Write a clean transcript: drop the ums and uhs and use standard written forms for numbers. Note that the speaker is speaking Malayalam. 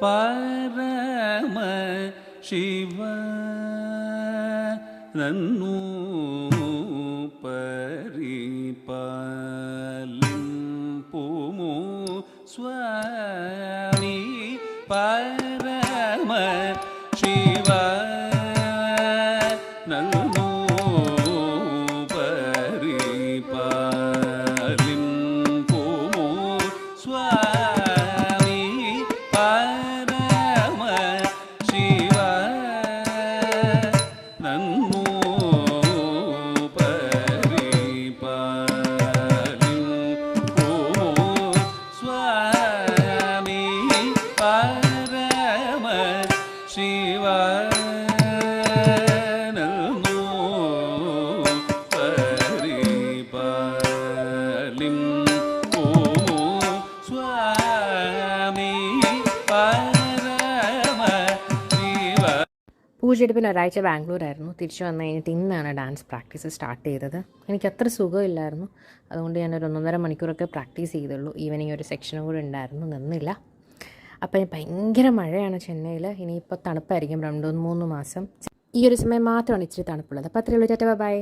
ಪರಮ ಶಿವ ನನ್ನು ಪರಿಪಾಲಿಂಪುಮು ಸ್ವಾಮಿ ಪರಮ ಶಿವ ನನ್ನು ಪರಿಪಾಲಿಂಪುಮು ಸ್ವಾಮಿ ಪರಮ ಶಿವ ನನ್ನು പൂജയുടെ പിന്നെ ഒരാഴ്ച ബാംഗ്ലൂരായിരുന്നു. തിരിച്ചു വന്നു കഴിഞ്ഞിട്ട് ഇന്നാണ് ഡാൻസ് പ്രാക്ടീസ് സ്റ്റാർട്ട് ചെയ്തത്. എനിക്ക് അത്ര സുഖമില്ലായിരുന്നു, അതുകൊണ്ട് ഞാനൊരു 1.5 മണിക്കൂറൊക്കെ പ്രാക്ടീസ് ചെയ്തുള്ളൂ. ഈവനിങ് ഒരു സെക്ഷനും കൂടെ ഉണ്ടായിരുന്നു, നിന്നില്ല. അപ്പം ഭയങ്കര മഴയാണ് ചെന്നൈയിൽ. ഇനിയിപ്പോൾ തണുപ്പായിരിക്കും 2-3 മാസം. ഈ ഒരു സമയം മാത്രമാണ് ഇച്ചിരി തണുപ്പുള്ളത്. അപ്പോൾ അത്രയേ ഉള്ളൂ. Tata bye.